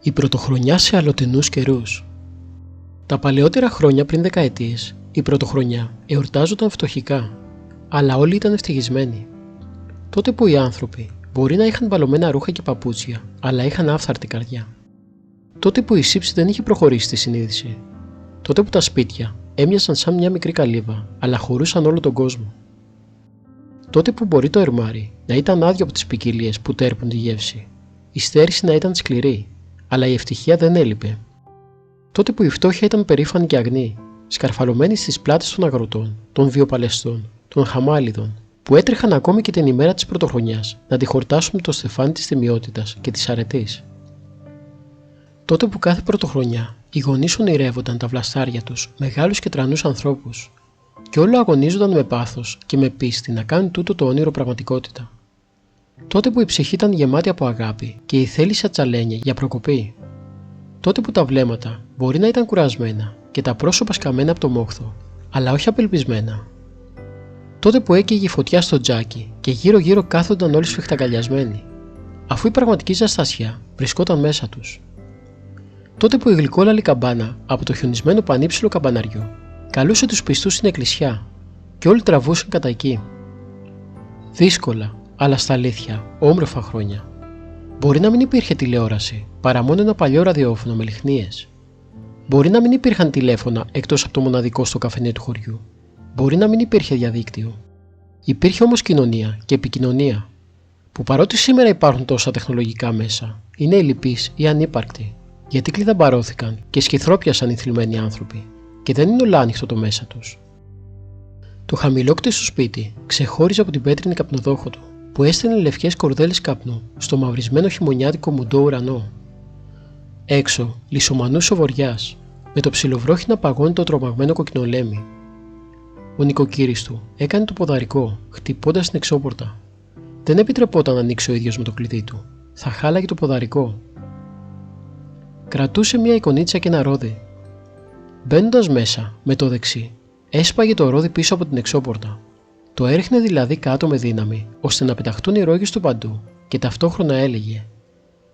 Η πρωτοχρονιά σε αλλοτινούς καιρούς. Τα παλαιότερα χρόνια πριν δεκαετίες, η πρωτοχρονιά εορτάζονταν φτωχικά, αλλά όλοι ήταν ευτυχισμένοι. Τότε που οι άνθρωποι μπορεί να είχαν βαλωμένα ρούχα και παπούτσια, αλλά είχαν άφθαρτη καρδιά. Τότε που η σύψη δεν είχε προχωρήσει στη συνείδηση. Τότε που τα σπίτια έμοιαζαν σαν μια μικρή καλύβα, αλλά χωρούσαν όλο τον κόσμο. Τότε που μπορεί το ερμάρι να ήταν άδειο από τις ποικιλίες που τέρπουν τη γεύση, η στέρηση να ήταν σκληρή, αλλά η ευτυχία δεν έλειπε. Τότε που η φτώχεια ήταν περήφανη και αγνή, σκαρφαλωμένη στις πλάτες των αγροτών, των βιοπαλαιστών, των χαμάλιδων, που έτρεχαν ακόμη και την ημέρα της πρωτοχρονιάς να τη χορτάσουν με το στεφάνι της τιμιότητας και της αρετής. Τότε που κάθε πρωτοχρονιά οι γονείς ονειρεύονταν τα βλαστάρια τους, μεγάλους και τρανούς ανθρώπους, και όλο αγωνίζονταν με πάθος και με πίστη να κάνουν τούτο το όνειρο πραγματικότητα. Τότε που η ψυχή ήταν γεμάτη από αγάπη και η θέληση ατσαλένια για προκοπή. Τότε που τα βλέμματα μπορεί να ήταν κουρασμένα και τα πρόσωπα σκαμμένα από το μόχθο, αλλά όχι απελπισμένα. Τότε που έκαιγε η φωτιά στο τζάκι και γύρω-γύρω κάθονταν όλοι σφιχταγκαλιασμένοι, αφού η πραγματική ζεστασιά βρισκόταν μέσα τους. Τότε που η γλυκόλαλη καμπάνα από το χιονισμένο πανύψηλο καμπαναριό καλούσε τους πιστούς στην εκκλησιά και όλοι τραβούσαν κατά εκεί. Δύσκολα, αλλά στα αλήθεια, όμορφα χρόνια. Μπορεί να μην υπήρχε τηλεόραση, παρά μόνο ένα παλιό ραδιόφωνο με λιχνίες. Μπορεί να μην υπήρχαν τηλέφωνα εκτός από το μοναδικό στο καφενέ του χωριού. Μπορεί να μην υπήρχε διαδίκτυο. Υπήρχε όμως κοινωνία και επικοινωνία, που παρότι σήμερα υπάρχουν τόσα τεχνολογικά μέσα, είναι ελλειπείς ή ανύπαρκτοι, γιατί κλειδαμπαρώθηκαν και σχηθρόπιασαν οι θλιμμένοι άνθρωποι, και δεν είναι όλα άνοιχτο το μέσα τους. Το χαμηλόκτιστο σπίτι ξεχώριζε από την πέτρινη καπνοδόχο του, που έστελνε λευκές κορδέλες καπνού στο μαυρισμένο χειμωνιάτικο μουντό ουρανό. Έξω λυσομανούσε ο βοριάς, με το ψιλοβρόχι να παγώνει το τρομαγμένο κοκκινολέμι. Ο νοικοκύρης του έκανε το ποδαρικό, χτυπώντας την εξώπορτα. Δεν επιτρεπόταν να ανοίξει ο ίδιος με το κλειδί του, θα χάλαγε το ποδαρικό. Κρατούσε μια εικονίτσα και ένα ρόδι. Μπαίνοντας μέσα με το δεξί, έσπαγε το ρόδι πίσω από την εξώπορτα. Το έριχνε δηλαδή κάτω με δύναμη, ώστε να πεταχτούν οι ρόγες του παντού, και ταυτόχρονα έλεγε: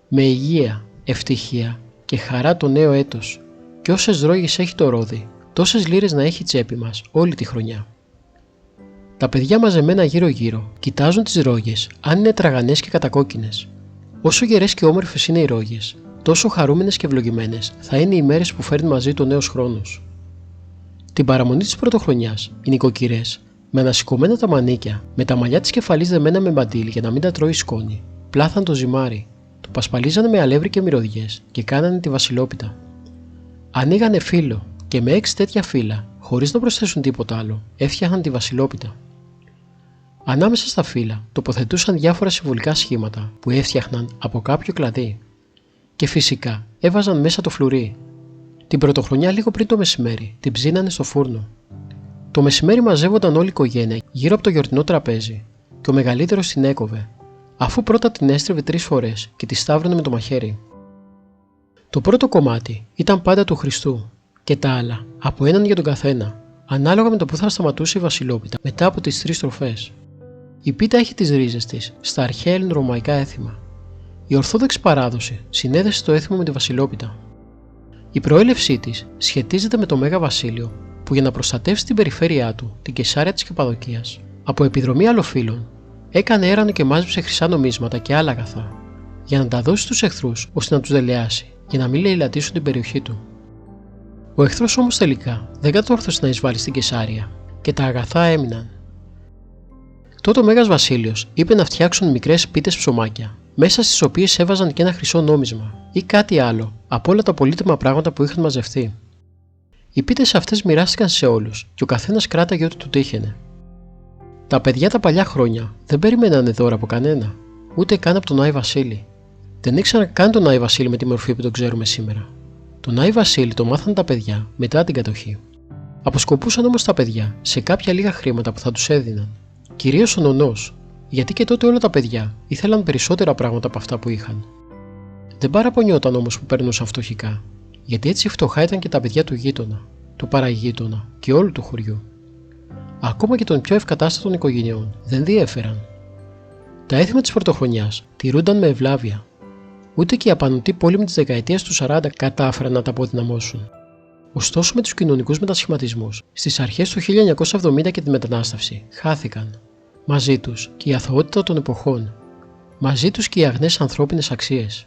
«Με υγεία, ευτυχία και χαρά το νέο έτος, και όσες ρόγες έχει το ρόδι, τόσες λίρες να έχει η τσέπη μας όλη τη χρονιά». Τα παιδιά μαζεμένα γύρω-γύρω κοιτάζουν τις ρόγες, αν είναι τραγανές και κατακόκκινες. Όσο γερές και όμορφες είναι οι ρόγες, τόσο χαρούμενες και ευλογημένες θα είναι οι μέρες που φέρνει μαζί του ο νέος χρόνος. Την παραμονή της πρωτοχρονιάς, οι νοικοκυρές, με ανασηκωμένα τα μανίκια, με τα μαλλιά της κεφαλής δεμένα με μαντίλι για να μην τα τρώει σκόνη, πλάθαν το ζυμάρι, το πασπαλίζανε με αλεύρι και μυρωδιές και κάνανε τη βασιλόπιτα. Ανοίγανε φύλλο και με 6 τέτοια φύλλα, χωρίς να προσθέσουν τίποτα άλλο, έφτιαχναν τη βασιλόπιτα. Ανάμεσα στα φύλλα τοποθετούσαν διάφορα συμβολικά σχήματα που έφτιαχναν από κάποιο κλαδί. Και φυσικά έβαζαν μέσα το φλουρί. Την πρωτοχρονιά λίγο πριν το μεσημέρι την ψήνανε στο φούρνο. Το μεσημέρι μαζεύονταν όλη η οικογένεια γύρω από το γιορτινό τραπέζι και ο μεγαλύτερος την έκοβε, αφού πρώτα την έστρεβε 3 φορές και τη σταύρωνε με το μαχαίρι. Το πρώτο κομμάτι ήταν πάντα του Χριστού και τα άλλα από έναν για τον καθένα, ανάλογα με το που θα σταματούσε η βασιλόπιτα μετά από τις 3 στροφές. Η πίτα έχει τις ρίζες της στα αρχαία ελληνορωμαϊκά έθιμα. Η ορθόδοξη παράδοση συνέδεσε το έθιμο με τη βασιλόπιτα. Η προέλευσή της σχετίζεται με το Μέγα Βασίλειο, που για να προστατεύσει την περιφέρειά του, την Κεσάρια της Καπαδοκίας, από επιδρομή αλλοφύλων, έκανε έρανο και μάζεψε χρυσά νομίσματα και άλλα αγαθά, για να τα δώσει στους εχθρούς ώστε να τους δελεάσει, για να μην λαιλατίσουν την περιοχή του. Ο εχθρός όμως τελικά δεν κατόρθωσε να εισβάλει στην Κεσάρια και τα αγαθά έμειναν. Τότε ο Μέγας Βασίλειος είπε να φτιάξουν μικρές πίτες ψωμάκια, μέσα στις οποίες έβαζαν και ένα χρυσό νόμισμα ή κάτι άλλο από όλα τα πολύτιμα πράγματα που είχαν μαζευτεί. Οι πίτες αυτές μοιράστηκαν σε όλους και ο καθένας κράταγε ό,τι του τύχαινε. Τα παιδιά τα παλιά χρόνια δεν περιμένανε δώρα από κανένα, ούτε καν από τον Άη Βασίλη. Δεν ήξεραν καν τον Άη Βασίλη με τη μορφή που τον ξέρουμε σήμερα. Τον Άη Βασίλη το μάθαν τα παιδιά μετά την κατοχή. Αποσκοπούσαν όμως τα παιδιά σε κάποια λίγα χρήματα που θα τους έδιναν, κυρίως ο νονός, γιατί και τότε όλα τα παιδιά ήθελαν περισσότερα πράγματα από αυτά που είχαν. Δεν παραπονιόταν όμως που περνούσαν φτωχικά, γιατί έτσι φτωχά ήταν και τα παιδιά του γείτονα, του παραγείτονα και όλου του χωριού. Ακόμα και των πιο ευκατάστατων οικογενειών δεν διέφεραν. Τα έθιμα της πρωτοχρονιάς τηρούνταν με ευλάβεια. Ούτε και οι απανωτοί πόλεμοι της δεκαετίας του 40 κατάφεραν να τα αποδυναμώσουν. Ωστόσο, με τους κοινωνικούς μετασχηματισμούς, στις αρχές του 1970 και τη μετανάστευση, χάθηκαν. Μαζί τους και η αθωότητα των εποχών, μαζί τους και οι αγνές ανθρώπινες αξίες.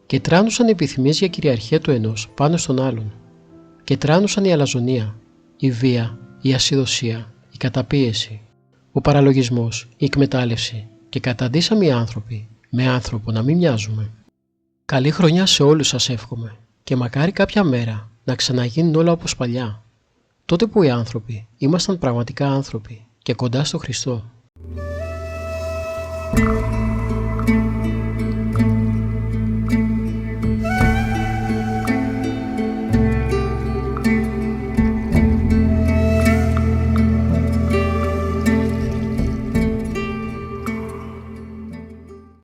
Και τράνουσαν οι επιθυμίες για κυριαρχία του ενός πάνω στον άλλον. Και τράνουσαν η αλαζονία, η βία, η ασυδοσία, η καταπίεση, ο παραλογισμός, η εκμετάλλευση και καταντήσαμε οι άνθρωποι με άνθρωπο να μην μοιάζουμε. Καλή χρονιά σε όλους σας εύχομαι και μακάρι κάποια μέρα να ξαναγίνουν όλα όπως παλιά, τότε που οι άνθρωποι ήμασταν πραγματικά άνθρωποι και κοντά στο Χριστό.